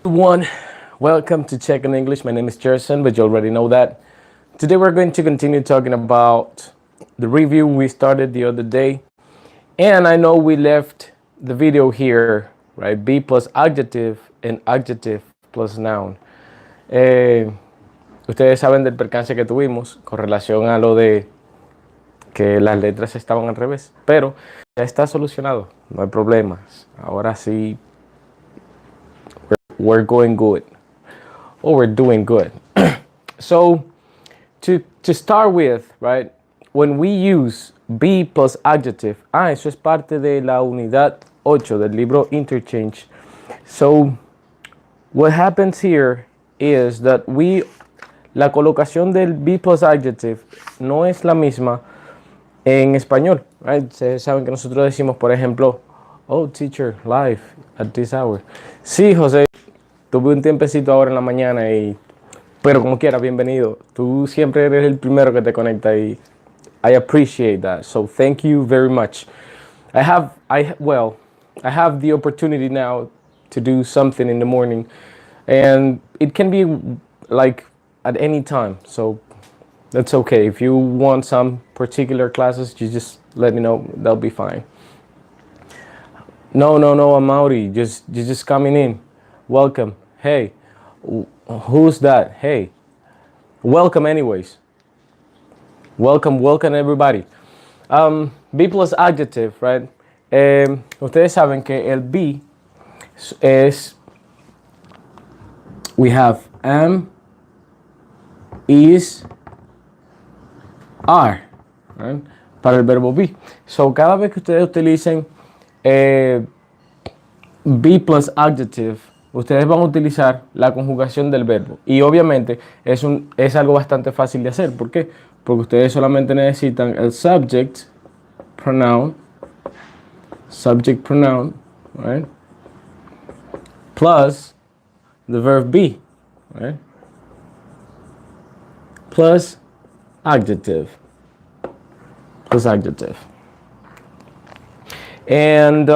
Everyone, welcome to Check on English. My name is Jerson, but you already know that. Today we're going to continue talking about the review we started the other day. And I know we left the video here, right? Be plus adjective and adjective plus noun. Ustedes saben del percance que tuvimos con relación a lo de que las letras estaban al revés, pero ya está solucionado, no hay problemas. Ahora sí, we're going good. Or we're doing good. So, to start with, right, when we use be plus adjective, eso es parte de la unidad 8 del libro Interchange. So, what happens here is that la colocación del be plus adjective no es la misma en español, right? Ustedes saben que nosotros decimos, por ejemplo, oh, teacher, live at this hour. Sí, José, tuve un tiempecito ahora en la mañana pero como quiera, bienvenido. Tú siempre eres el primero que te conecta y I appreciate that. So thank you very much. I have the opportunity now to do something in the morning, and it can be like at any time. So that's okay. If you want some particular classes, you just let me know. That'll be fine. No, I'm Mauri. Just coming in. Welcome. Hey, who's that? Hey, welcome anyways. Welcome everybody. Be plus adjective, right? Ustedes saben que el be es, we have am, is, are, right? Para el verbo be. So cada vez que ustedes utilicen be plus adjective, ustedes van a utilizar la conjugación del verbo. Y obviamente es algo bastante fácil de hacer. ¿Por qué? Porque ustedes solamente necesitan el subject pronoun, right? Plus the verb be, right? Plus adjective. And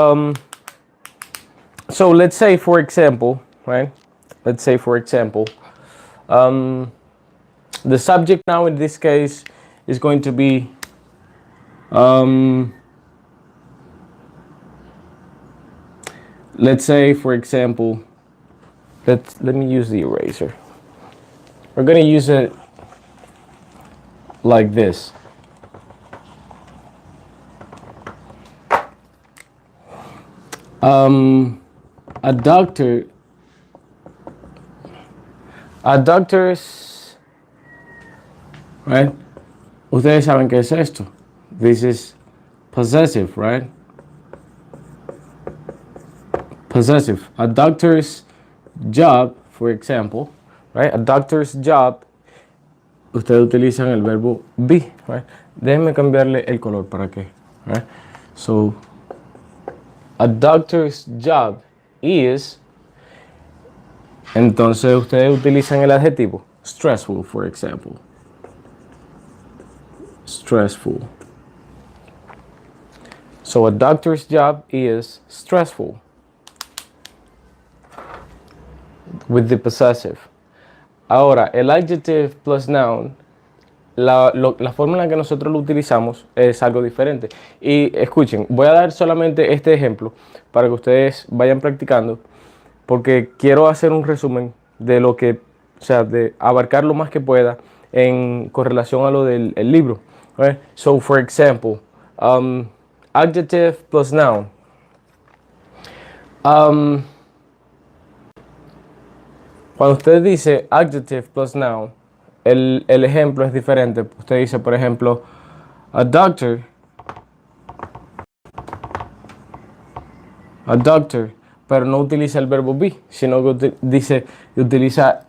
so let's say, for example, right? The subject now in this case is going to be let's say, for example, let me use the eraser. We're going to use it like this. A doctor's, right? Ustedes saben qué es esto. This is possessive, right? Possessive. A doctor's job, for example, right? A doctor's job, ustedes utilizan el verbo be, right? Déjenme cambiarle el color para qué, right? So, a doctor's job is, entonces ustedes utilizan el adjetivo stressful, for example. Stressful. So a doctor's job is stressful with the possessive. Ahora, el adjective plus noun, la forma en la que nosotros lo utilizamos es algo diferente. Y escuchen, voy a dar solamente este ejemplo para que ustedes vayan practicando, porque quiero hacer un resumen de lo que, o sea, de abarcar lo más que pueda con relación a lo del libro. Right? So, for example, adjective plus noun. Cuando usted dice adjective plus noun, el ejemplo es diferente. Usted dice, por ejemplo, a doctor, pero no utiliza el verbo be, sino que utiliza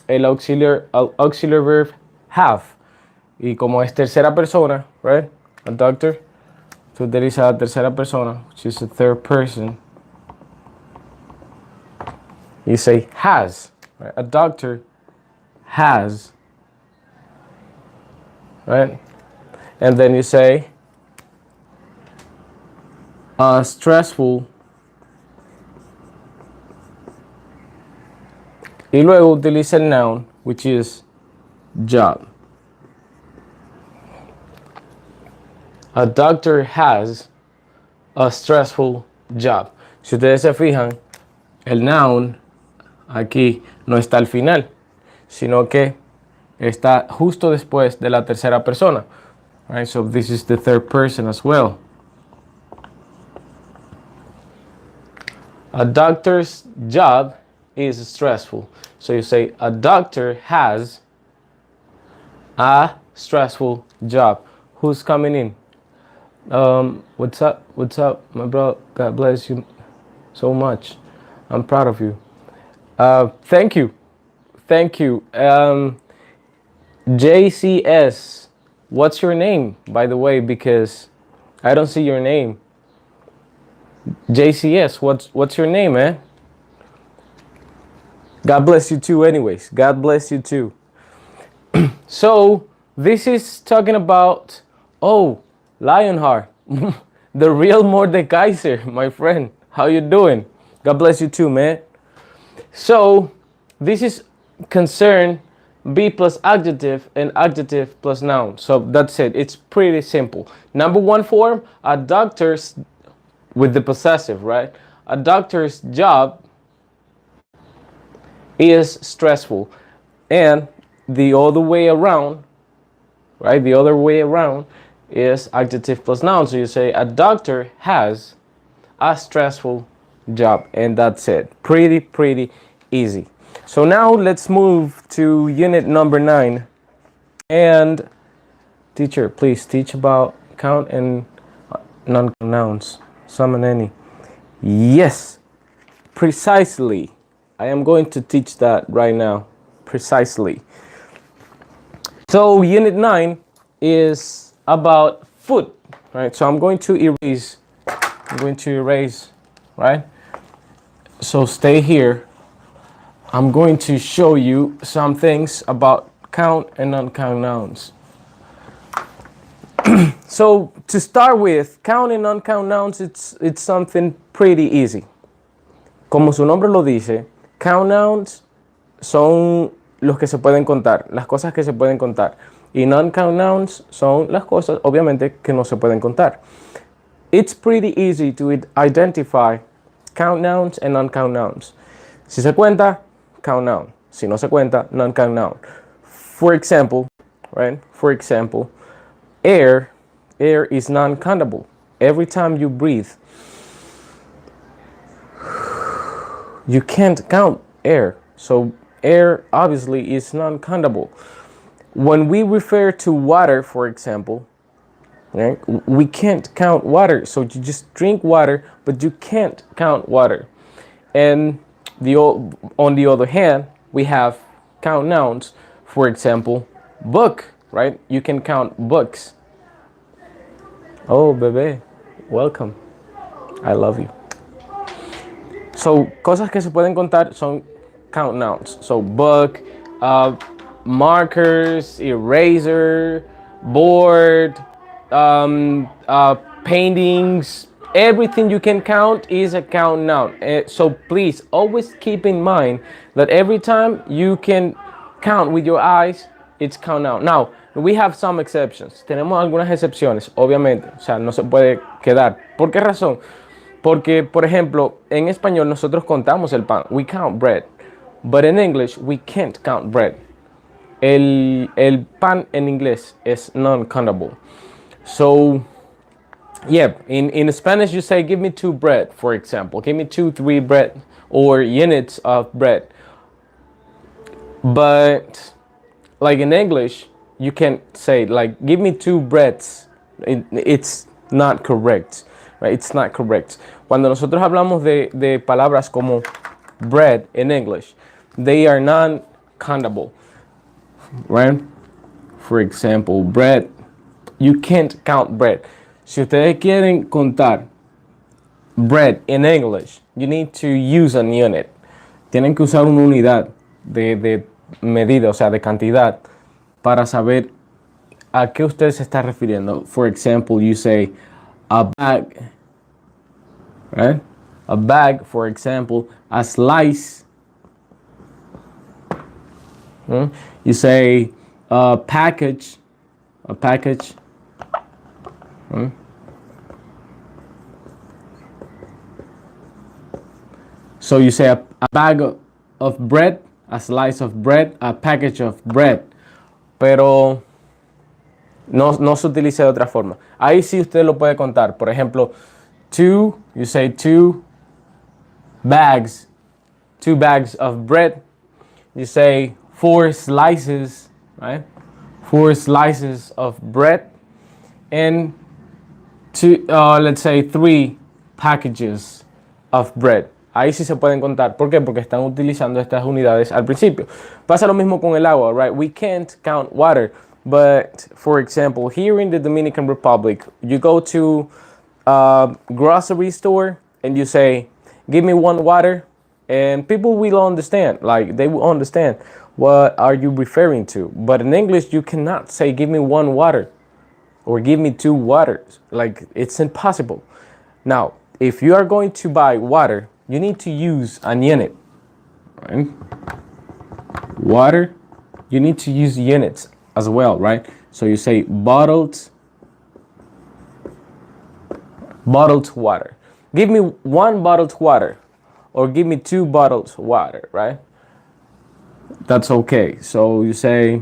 el auxiliary verb have. Y como es tercera persona, right? A doctor, se utiliza la tercera persona, which is a third person. You say has, right? A doctor has, right? And then you say a stressful Y luego utiliza el noun, which is job. A doctor has a stressful job. Si ustedes se fijan, el noun aquí no está al final, sino que está justo después de la tercera persona. Right? So this is the third person as well. A doctor's job is stressful. So you say a doctor has a stressful job. Who's coming in? What's up? What's up, my bro? God bless you so much. I'm proud of you. Thank you. Thank you. JCS, what's your name, by the way? Because I don't see your name. JCS, what's your name, man? God bless you too, anyways. God bless you too. So this is talking about, oh, Lionheart, the real Mordekaiser, my friend. How you doing? God bless you too, man. So this is concern be plus adjective and adjective plus noun. So that's it. It's pretty simple. Number one form, a doctor's with the possessive, right? A doctor's job is stressful. And the other way around, right? The other way around is adjective plus noun. So you say a doctor has a stressful job, and that's it. Pretty easy. So now let's move to unit number 9. And teacher, please teach about count and non-count nouns. Some and any. Yes, precisely. I am going to teach that right now. Precisely. So unit 9 is about food, right? So I'm going to erase, right? So stay here. I'm going to show you some things about count and non-count nouns. So to start with, count and non-count nouns, it's something pretty easy. Como su nombre lo dice, count nouns son los que se pueden contar, las cosas que se pueden contar. Y non-count nouns son las cosas, obviamente, que no se pueden contar. It's pretty easy to identify count nouns and non-count nouns. Si se cuenta, count noun. Si no se cuenta, non-count noun. For example, right? For example, air is non-countable. Every time you breathe, you can't count air. So air obviously is non-countable. When we refer to water, for example, right, we can't count water. So you just drink water, but you can't count water. And on the other hand, we have count nouns. For example, book, right? You can count books. Oh, bebé, welcome. I love you. So, cosas que se pueden contar son count nouns. So, book, markers, eraser, board, paintings, everything you can count is a count noun. So please always keep in mind that every time you can count with your eyes, it's count noun. Now, we have some exceptions. Tenemos algunas excepciones, obviamente. O sea, no se puede quedar. ¿Por qué razón? Porque, por ejemplo, en español nosotros contamos el pan. We count bread. But in English, we can't count bread. El pan en inglés es non-countable. So, yeah, in Spanish you say, give me 2 bread, for example. Give me 2, 3 bread or units of bread. But, like in English, you can't say, like, give me 2 breads. It's not correct, right? It's not correct. Cuando nosotros hablamos de palabras como bread in English, they are non-countable, right? For example, bread, you can't count bread. Si ustedes quieren contar bread in English, you need to use a unit. Tienen que usar una unidad de medida, o sea, de cantidad, para saber a qué usted se está refiriendo. For example, you say a bag, right? A bag, for example, a slice You say package, a package. So you say a bag of bread, a slice of bread, a package of bread. Pero no se utiliza de otra forma. Ahí sí usted lo puede contar. Por ejemplo, you say two bags of bread. You say 4 slices, right? 4 slices of bread. And let's say 3 packages of bread. Ahí sí se pueden contar. ¿Por qué? Porque están utilizando estas unidades al principio. Pasa lo mismo con el agua, right? We can't count water. But, for example, here in the Dominican Republic, you go to a grocery store and you say, give me 1 water. And people will understand. Like, they will understand what are you referring to. But in English, you cannot say, give me 1 water. Or give me 2 waters. Like, it's impossible. Now, if you are going to buy water, you need to use an unit, right? Water, you need to use units as well, right? So you say bottled water. Give me 1 bottled water, or give me 2 bottles water, right? That's okay. So you say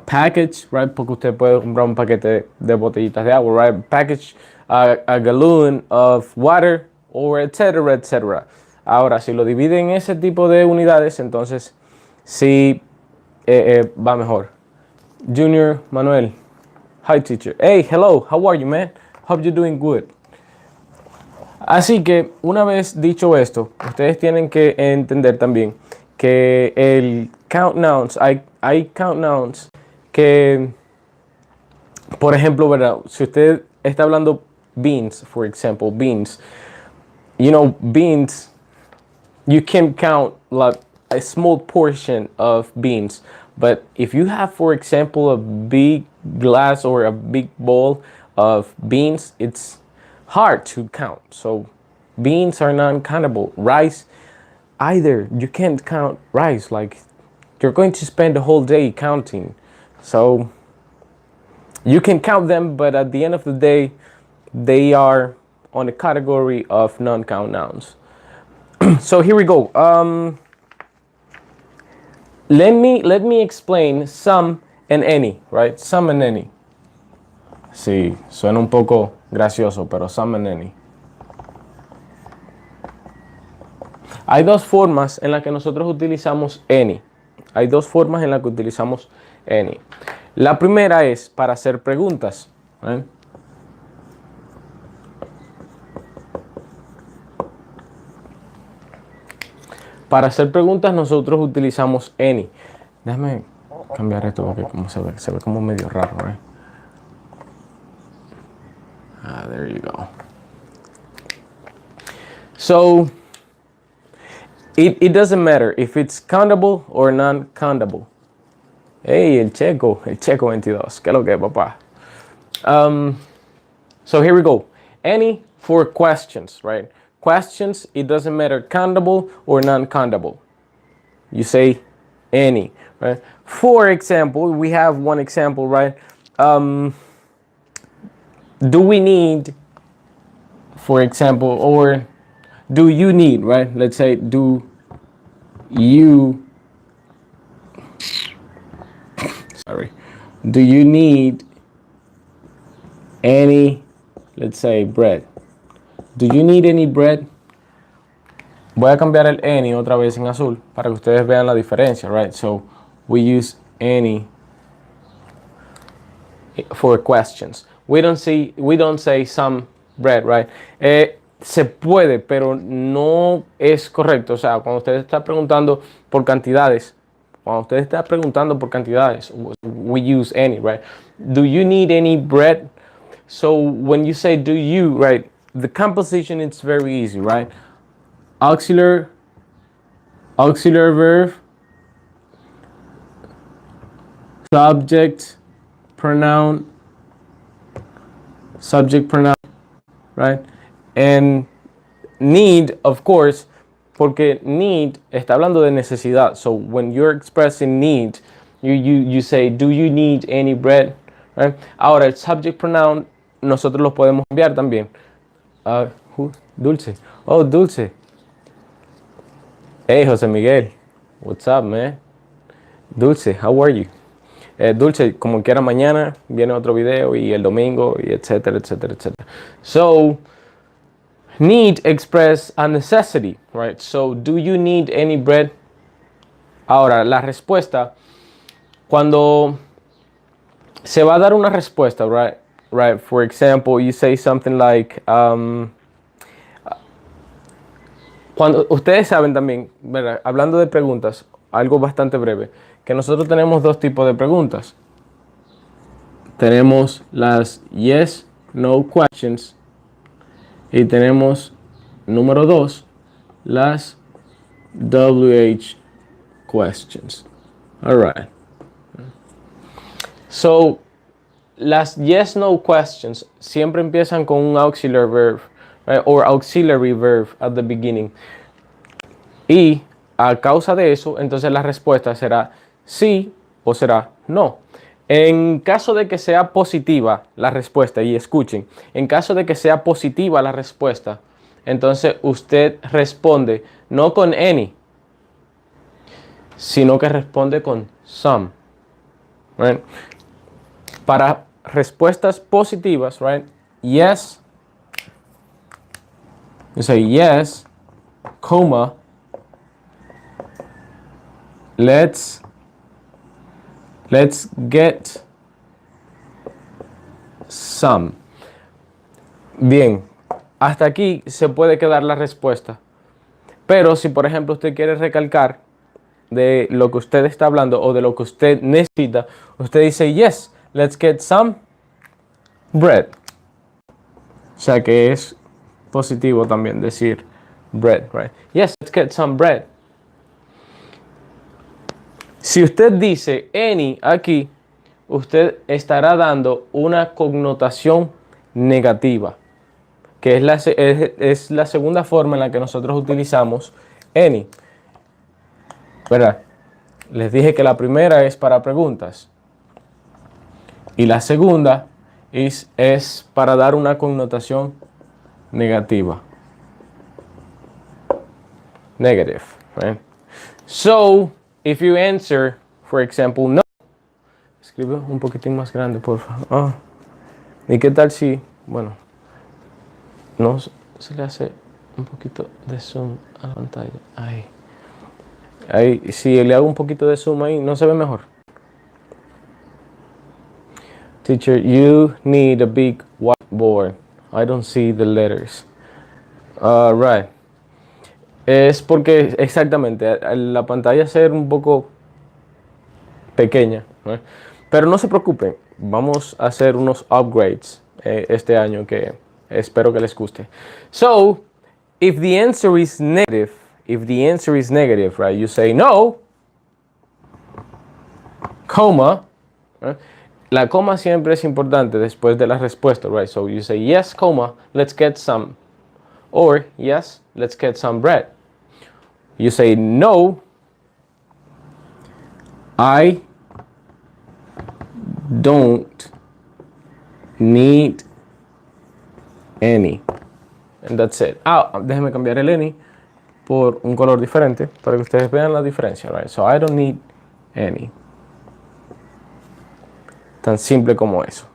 package, right? Porque usted puede comprar un paquete de botellitas de agua, right? Package, a gallon of water, or etcétera, etcétera. Ahora, si lo divide en ese tipo de unidades, entonces sí va mejor. Junior Manuel, hi teacher. Hey, hello, how are you, man? Hope you're doing good. Así que, una vez dicho esto, ustedes tienen que entender también que el count nouns, hay count nouns que, por ejemplo, ¿verdad? Si usted está hablando beans, for example, beans, you know, beans, you can count like a small portion of beans. But if you have, for example, a big glass or a big bowl of beans, it's hard to count. So beans are non-countable. Rice, either. You can't count rice. Like, you're going to spend the whole day counting. So you can count them, but at the end of the day, they are on the category of non-count nouns. So here we go. Let me explain some and any, right? Some and any. Sí, suena un poco gracioso, pero some and any. Hay 2 formas en las que nosotros utilizamos any. Hay 2 formas en las que utilizamos any. La primera es para hacer preguntas, ¿eh? Para hacer preguntas nosotros utilizamos any. Déjame cambiar esto porque como se ve como medio raro, ¿eh? There you go. So it doesn't matter if it's countable or non-countable. Hey, el Checo 22. ¿Qué es lo que, papá? So here we go. Any for questions, right? Questions, it doesn't matter countable or non-countable. You say any, right? For example, we have one example, right? Do we need, for example, or do you need, right? Let's say, do you, do you need any, let's say, bread? Do you need any bread? Voy a cambiar el any otra vez en azul para que ustedes vean la diferencia, right? So we use any for questions. We don't say some bread, right? Se puede, pero no es correcto. O sea, cuando usted está preguntando por cantidades, we use any, right? Do you need any bread? So when you say do you, right? The composition is very easy, right? Auxiliary verb, subject pronoun, right? And need, of course, porque need está hablando de necesidad. So when you're expressing need, you say, do you need any bread? Right? Ahora, el subject pronoun nosotros lo podemos cambiar también. Dulce. Oh, Dulce. Hey, José Miguel. What's up, man? Dulce, how are you? Dulce, como quiera mañana viene otro video y el domingo y etcétera, etcétera, etcétera. So, need express a necessity, right? So, do you need any bread? Ahora, la respuesta, cuando se va a dar una respuesta, right? Right. For example, you say something like, cuando ustedes saben también, ¿verdad? Hablando de preguntas, algo bastante breve, que nosotros tenemos dos tipos de preguntas. Tenemos las yes, no questions y tenemos, número 2, las WH questions. All right. So, las yes, no questions siempre empiezan con un auxiliary verb, right? Or auxiliary verb at the beginning. Y a causa de eso, entonces la respuesta será sí o será no. En caso de que sea positiva la respuesta, y escuchen, en caso de que sea positiva la respuesta, entonces usted responde no con any, sino que responde con some. Right? Para respuestas positivas, right? Yes. You say yes, comma, let's get some. Bien, hasta aquí se puede quedar la respuesta. Pero si por ejemplo usted quiere recalcar de lo que usted está hablando o de lo que usted necesita, usted dice yes, let's get some bread. O sea que es positivo también decir bread, right? Yes, let's get some bread. Si usted dice any aquí, usted estará dando una connotación negativa, que es la segunda forma en la que nosotros utilizamos any. ¿Verdad? Les dije que la primera es para preguntas y la segunda es para dar una connotación negativa. Negative, right? So, if you answer, for example, no. Escribe un poquitín más grande, por favor. ¿Y qué tal si, bueno, no se le hace un poquito de zoom a la pantalla? Ahí, si le hago un poquito de zoom ahí, ¿no se ve mejor? Teacher, you need a big whiteboard. I don't see the letters. Right. Es porque exactamente la pantalla ser un poco pequeña, ¿no? Pero no se preocupen, vamos a hacer unos upgrades este año que espero que les guste. So, if the answer is negative, right, you say no, coma, right? La coma siempre es importante después de la respuesta, right? So you say yes, comma, let's get some. Or yes, let's get some bread. You say no, I don't need any. And that's it. Déjeme cambiar el any por un color diferente para que ustedes vean la diferencia, right? So I don't need any. Tan simple como eso.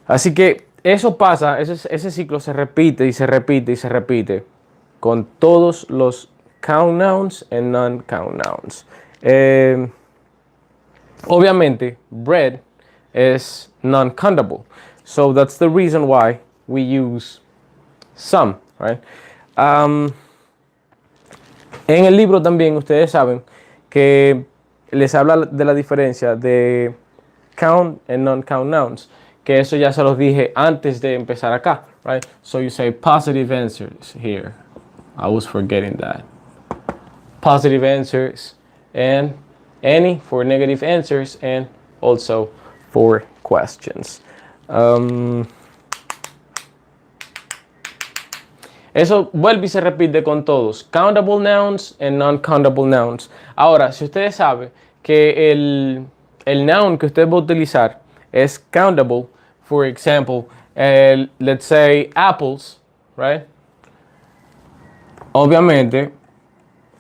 Así que eso pasa, ese ciclo se repite y se repite y se repite con todos los count nouns y non-count nouns. Obviamente, bread es non-countable. So that's the reason why we use some, right? En el libro también ustedes saben que les habla de la diferencia de count and non-count nouns, que eso ya se los dije antes de empezar acá, right? So you say positive answers here. I was forgetting that. Positive answers and any for negative answers and also for questions. Eso vuelve y se repite con todos. Countable nouns and non-countable nouns. Ahora, si ustedes saben que el noun que usted va a utilizar es countable, for example, let's say apples, right? Obviamente,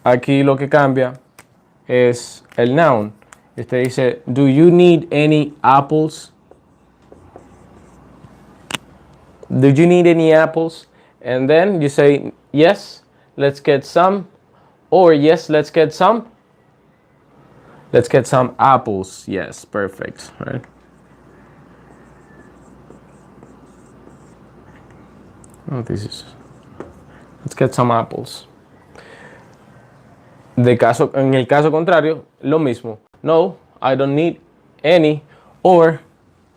aquí lo que cambia es el noun. Usted dice, do you need any apples? Do you need any apples? And then you say, yes, let's get some. Or yes, let's get some. Let's get some apples. Yes, perfect, right? Oh, let's get some apples. En el caso contrario, lo mismo. No, I don't need any. Or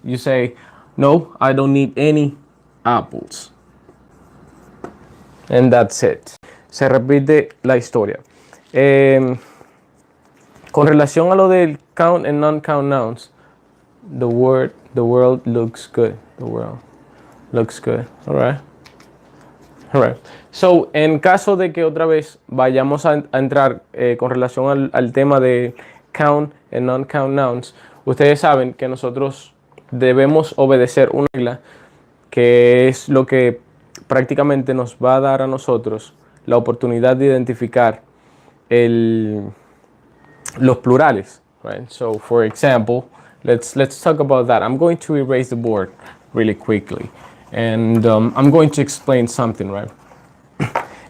you say, no, I don't need any apples. And that's it. Se repite la historia. Con relación a lo del count and non-count nouns, the world looks good. The world looks good. All right. All right. So, en caso de que otra vez vayamos a entrar con relación al tema de count and non-count nouns, ustedes saben que nosotros debemos obedecer una regla que es lo que prácticamente nos va a dar a nosotros la oportunidad de identificar los plurales, right? So, for example, let's talk about that. I'm going to erase the board really quickly, and I'm going to explain something, right?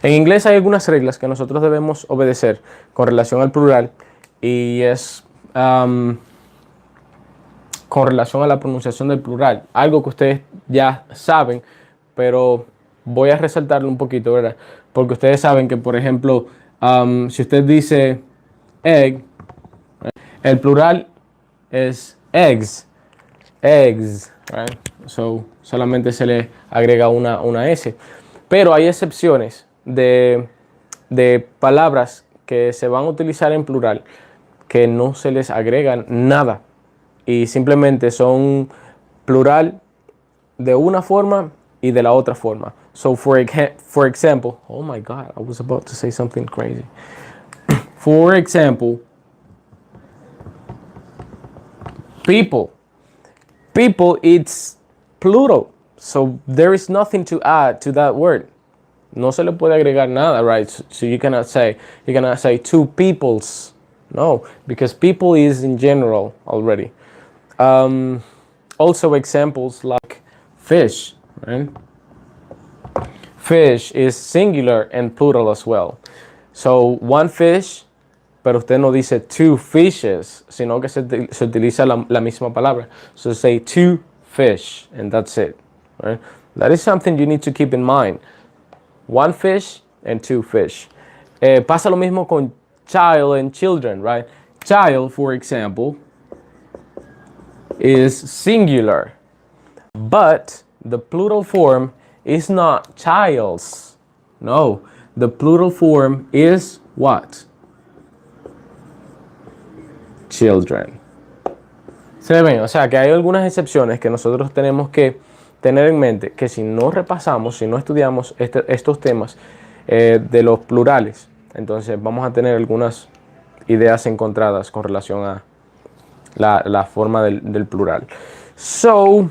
En inglés hay algunas reglas que nosotros debemos obedecer con relación al plural y es con relación a la pronunciación del plural. Algo que ustedes ya saben, pero voy a resaltarlo un poquito, ¿verdad? Porque ustedes saben que, por ejemplo, si usted dice egg, el plural es eggs. Eggs, right? So, solamente se le agrega una S. Pero hay excepciones de palabras que se van a utilizar en plural que no se les agregan nada y simplemente son plural de una forma y de la otra forma. So for example, oh my God, I was about to say something crazy. For example, people. People, it's plural. So there is nothing to add to that word. No se le puede agregar nada, right? So you cannot say two peoples. No, because people is in general already. Also examples like fish, right? Fish is singular and plural as well. So one fish, pero usted no dice two fishes, sino que se utiliza la misma palabra. So say two fish, and that's it, right? That is something you need to keep in mind. One fish and two fish. Pasa lo mismo con child and children, right? Child, for example, is singular, but the plural form is not childs. No, the plural form is what? Children. ¿Se ven? O sea que hay algunas excepciones que nosotros tenemos que tener en mente, que si no repasamos, si no estudiamos estos temas de los plurales, entonces vamos a tener algunas ideas encontradas con relación a la forma del plural. So,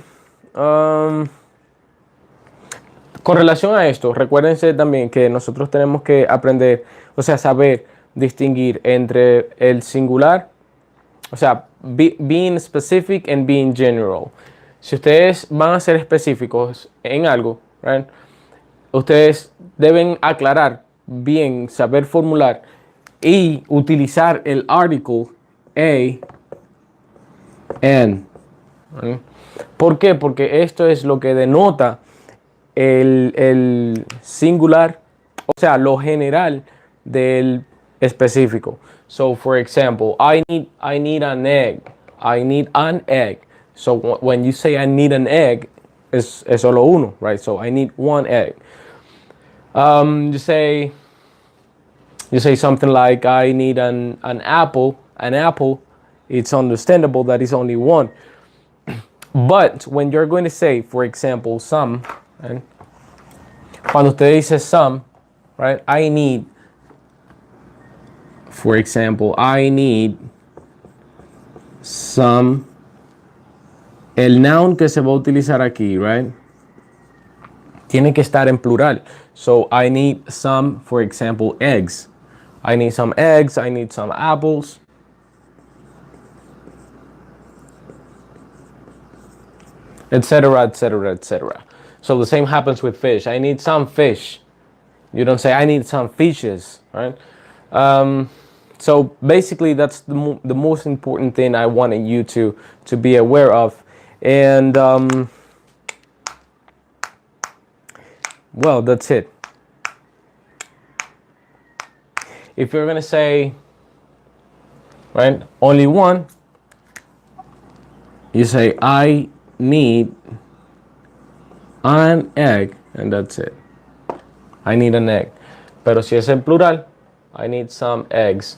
con relación a esto, recuérdense también que nosotros tenemos que aprender, o sea, saber distinguir entre el singular, o sea, being specific and being general. Si ustedes van a ser específicos en algo, right, ustedes deben aclarar bien, saber formular y utilizar el article a, and. Right? ¿Por qué? Porque esto es lo que denota el singular, o sea, lo general del específico. So, for example, I need an egg. I need an egg. So, when you say I need an egg, es solo uno, right? So, I need one egg. You say something like I need an apple. An apple, it's understandable that it's only one. But when you're going to say, for example, some, right? Cuando usted dice some, right? I need, for example, I need some. El noun que se va a utilizar aquí, right? Tiene que estar en plural. So I need some, for example, eggs. I need some eggs. I need some apples. Etc., etc., etc. So the same happens with fish. I need some fish. You don't say I need some fishes, right? So basically, that's the most important thing I wanted you to be aware of. And well, that's it. If you're gonna say, right, only one, you say I need an egg, and that's it. I need an egg. Pero si es en plural, I need some eggs.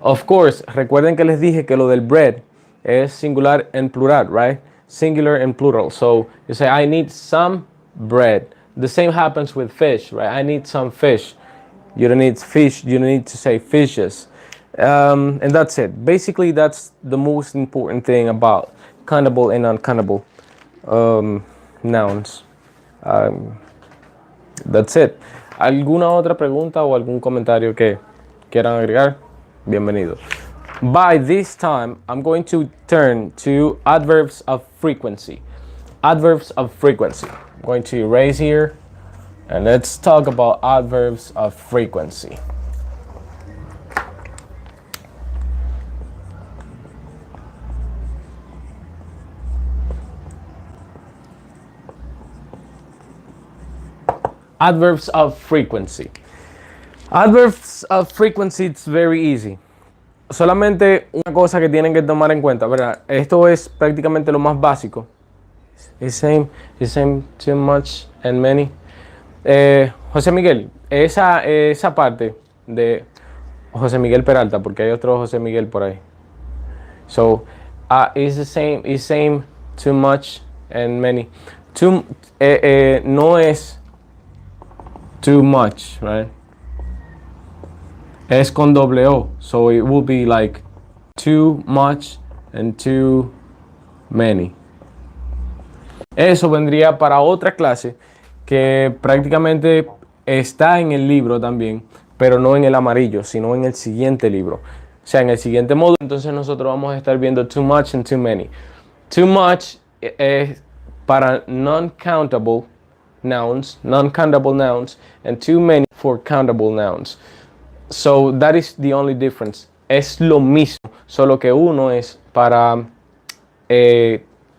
Of course, recuerden que les dije que lo del bread es singular en plural, right? Singular and plural. So you say, I need some bread. The same happens with fish, right? I need some fish. You don't need fish. You don't need to say fishes. And that's it. Basically, that's the most important thing about countable and uncountable nouns. That's it. ¿Alguna otra pregunta o algún comentario que quieran agregar? Bienvenido. By this time, I'm going to turn to adverbs of frequency. Adverbs of frequency. I'm going to erase here and let's talk about adverbs of frequency. Adverbs of frequency. Adverbs of frequency, it's very easy. Solamente una cosa que tienen que tomar en cuenta, ¿verdad? Esto es prácticamente lo más básico. It's same, too much, and many. José Miguel, esa parte de José Miguel Peralta, porque hay otro José Miguel por ahí. So, it's the same, too much, and many. No es too much, right? Es con doble O, so it will be like too much and too many. Eso vendría para otra clase que prácticamente está en el libro también, pero no en el amarillo, sino en el siguiente libro. O sea, en el siguiente módulo, entonces nosotros vamos a estar viendo too much and too many. Too much es para non-countable nouns, and too many for countable nouns. So that is the only difference. Es lo mismo, solo que uno es para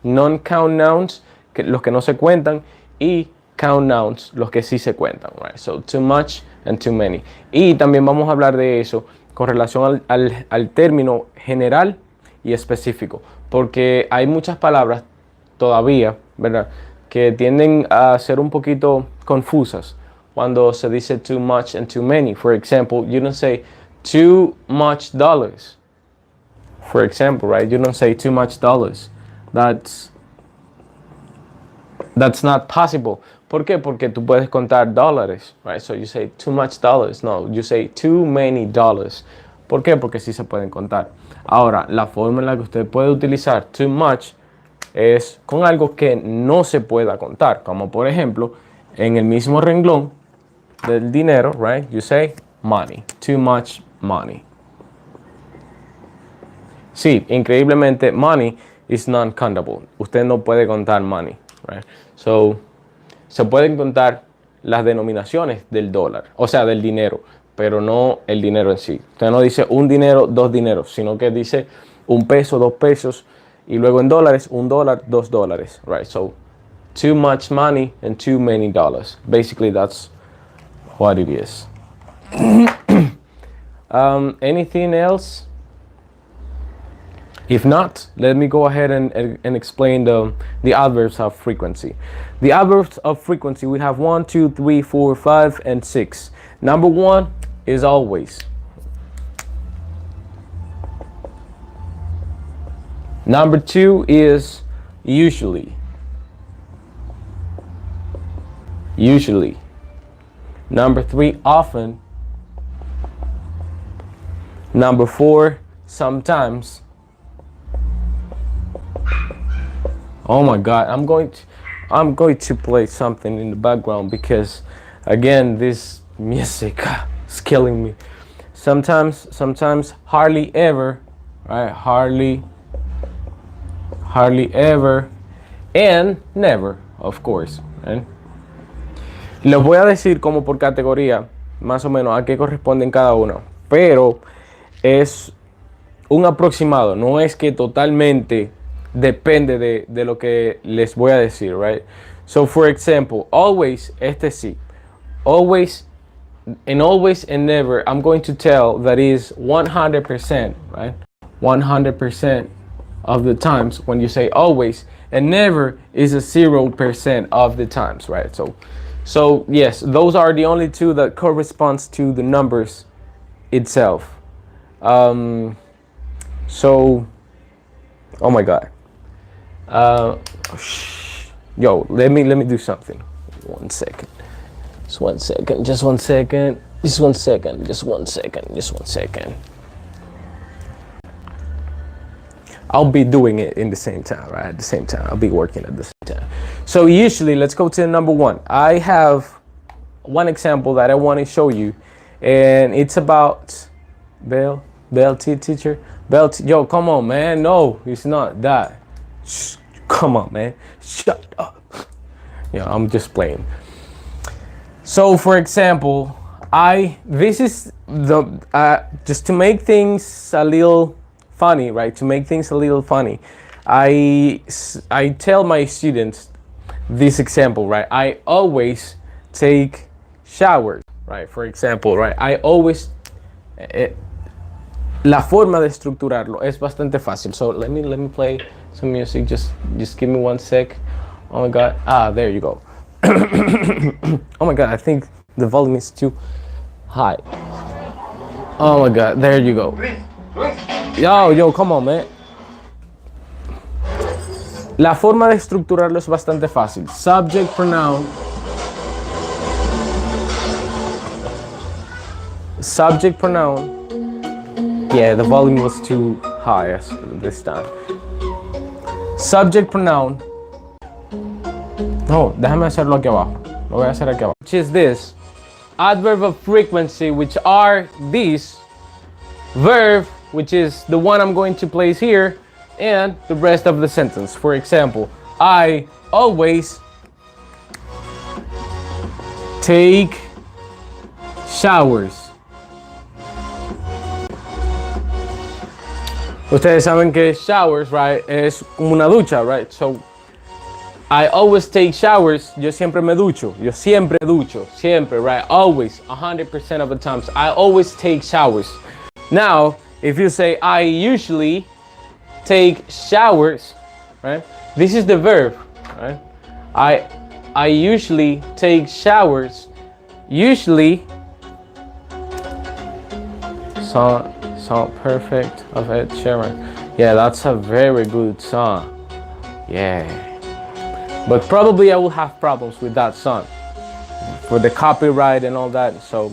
non-count nouns, los que no se cuentan, y count nouns, los que sí se cuentan, right? So too much and too many. Y también vamos a hablar de eso con relación al término general y específico, porque hay muchas palabras todavía, ¿verdad?, que tienden a ser un poquito confusas cuando se dice too much and too many. For example, you don't say too much dollars. For example, right? You don't say too much dollars. That's not possible. ¿Por qué? Porque tú puedes contar dólares, right? So you say too much dollars. No, you say too many dollars. ¿Por qué? Porque sí se pueden contar. Ahora, la forma en la que usted puede utilizar too much es con algo que no se pueda contar, como por ejemplo, en el mismo renglón del dinero, right? You say money, too much money. Sí, increíblemente, money is non-countable. Usted no puede contar money, right? So, se pueden contar las denominaciones del dólar, o sea, del dinero, pero no el dinero en sí. Usted no dice un dinero, dos dineros, sino que dice un peso, dos pesos, y luego en dólares, un dólar, dos dólares, right? So, too much money and too many dollars. Basically, that's what it is. Anything else? If not, let me go ahead and explain the adverbs of frequency. The adverbs of frequency, we have 1, 2, 3, 4, 5, and 6. Number 1 is always. Number 2 is usually. Usually. Number 3, often. Number 4, sometimes. Oh my God, I'm going to play something in the background because again this music is killing me. Sometimes, hardly ever, right? Hardly ever, and never, of course, right? Les voy a decir como por categoría, más o menos a qué corresponden cada uno, pero es un aproximado, no es que totalmente depende de lo que les voy a decir, right? So for example, always, este sí, always and never, I'm going to tell that is 100%, right? 100% of the times when you say always, and never is a 0% of the times, right? So yes, those are the only two that corresponds to the numbers itself. So, oh my God. Yo, let me do something. 1 second. Just 1 second. Just 1 second. Just 1 second. Just 1 second. Just 1 second. I'll be doing it in the same time, right? At the same time. I'll be working at the same time. So usually, let's go to number 1. I have one example that I want to show you, and it's about Bell teacher. Yo, come on, man. No, it's not that. Shh, come on, man. Shut up. Yeah, I'm just playing. So, for example, this is the just to make things a little funny, right? To make things a little funny, I tell my students this example, right? I always take showers, right? For example, right? I always la forma de estructurarlo es bastante fácil. So let me play some music. Just give me 1 sec. Oh my God. There you go. Oh my God. I think the volume is too high. Oh my God. There you go. Yo, come on, man. La forma de estructurarlo es bastante fácil. Subject, pronoun. Subject, pronoun. Yeah, the volume was too high this time. Subject, pronoun. No, déjame hacerlo aquí abajo. Lo voy a hacer aquí abajo. Which is this. Adverb of frequency, which are these. Verb, which is the one I'm going to place here. And the rest of the sentence. For example, I always take showers. Ustedes saben que showers, right, es como una ducha, right? So, I always take showers. Yo siempre me ducho. Yo siempre ducho. Siempre, right? Always, 100% of the times. I always take showers. Now, if you say, I usually take showers, right? This is the verb, right? I usually take showers. Usually, Song Perfect of Ed Sheeran. Yeah, that's a very good song. Yeah. But probably I will have problems with that song for the copyright and all that. So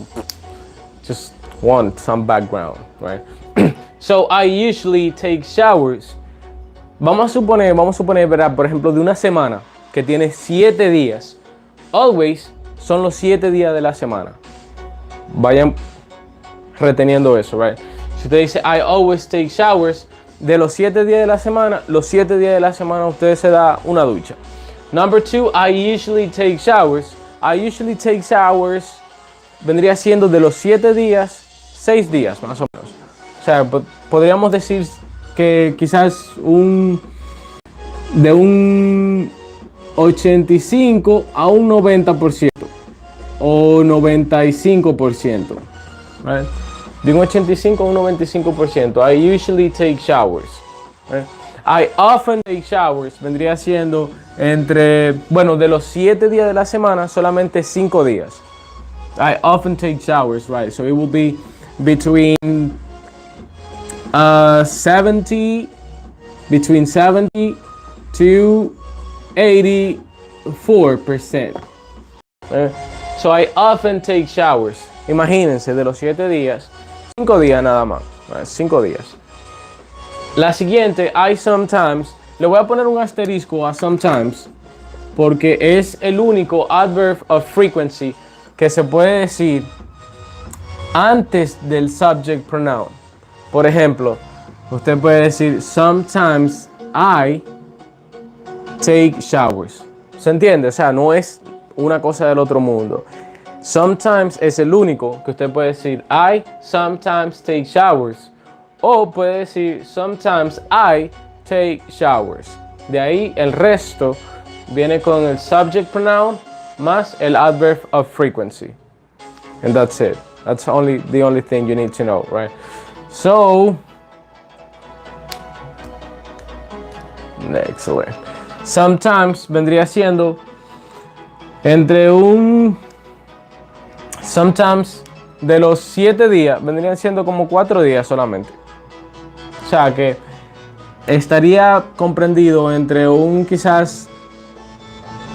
just want some background, right? So I usually take showers. Vamos a suponer, ¿verdad? Por ejemplo, de una semana que tiene 7 días. Always son los 7 días de la semana. Vayan reteniendo eso, right? Si usted dice, I always take showers, de los 7 días de la semana, los 7 días de la semana usted se da una ducha. Number 2, I usually take showers. I usually take showers vendría siendo de los 7 días, 6 días más o menos. O sea, podríamos decir que quizás de un 85 a un 90% o 95%, right? De un 85 a un 95%. I usually take showers, right? I often take showers vendría siendo de los 7 días de la semana, solamente 5 días. I often take showers, right? So it will be between 70 to 84%. So I often take showers. Imagínense, de los 7 días, 5 días nada más. 5 días. La siguiente, I sometimes. Le voy a poner un asterisco a sometimes porque es el único adverb of frequency que se puede decir antes del subject pronoun. Por ejemplo, usted puede decir sometimes I take showers. ¿Se entiende? O sea, no es una cosa del otro mundo. Sometimes es el único que usted puede decir I sometimes take showers. O puede decir sometimes I take showers. De ahí el resto viene con el subject pronoun más el adverb of frequency. And that's it. That's the only thing you need to know, right? So, excellent. Sometimes vendría siendo entre sometimes de los 7 días vendrían siendo como 4 días solamente. O sea que estaría comprendido entre quizás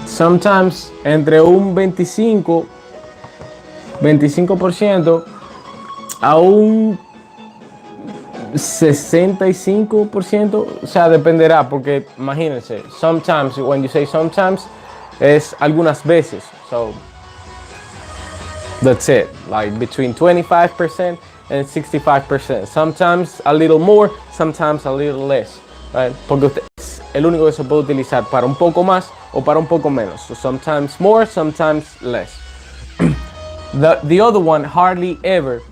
sometimes entre un 25% a un 65%, o sea, dependerá, porque imagínense, sometimes, when you say sometimes, es algunas veces, so that's it, like between 25% and 65%, sometimes a little more, sometimes a little less, right? Porque usted es el único que se puede utilizar para un poco más o para un poco menos, so sometimes more, sometimes less. The other one, hardly ever,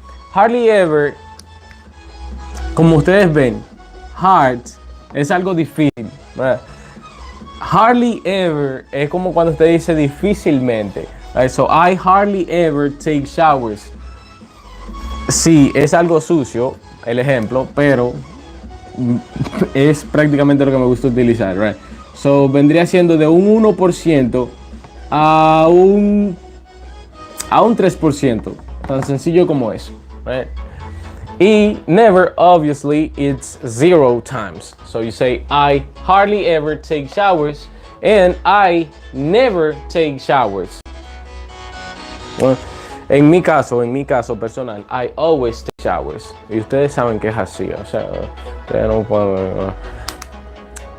como ustedes ven, hard es algo difícil, ¿verdad? Hardly ever es como cuando usted dice difícilmente. Right? So I hardly ever take showers. Sí, es algo sucio, el ejemplo, pero es prácticamente lo que me gusta utilizar. Right? So vendría siendo de un 1% a un 3%. Tan sencillo como eso. Right? Y never, obviously, it's 0 times. So you say, I hardly ever take showers, and I never take showers. Bueno, en mi caso personal, I always take showers. Y ustedes saben que es así, o sea, ustedes no pueden.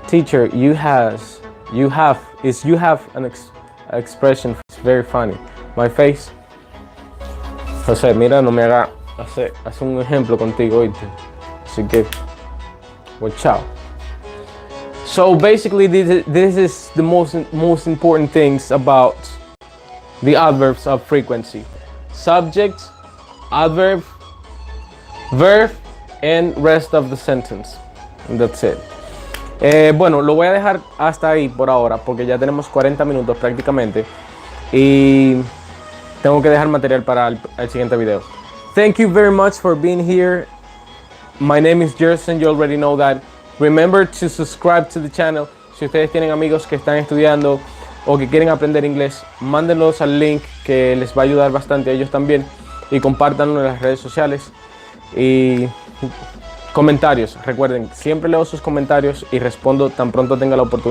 Teacher, you have an expression that's very funny. My face. José, mira, no me haga. Hace un ejemplo contigo, ¿oíste? Así que, well, chao. So basically, this is the most important things about the adverbs of frequency: subject, adverb, verb, and rest of the sentence. And that's it. Bueno, lo voy a dejar hasta ahí por ahora, porque ya tenemos 40 minutos prácticamente y tengo que dejar material para el siguiente video. Thank you very much for being here. My name is Gerson, you already know that. Remember to subscribe to the channel. Si ustedes tienen amigos que están estudiando o que quieren aprender inglés, mándenlos al link que les va a ayudar bastante a ellos también. Y compártanlo en las redes sociales. Y comentarios, recuerden, siempre leo sus comentarios y respondo tan pronto tenga la oportunidad.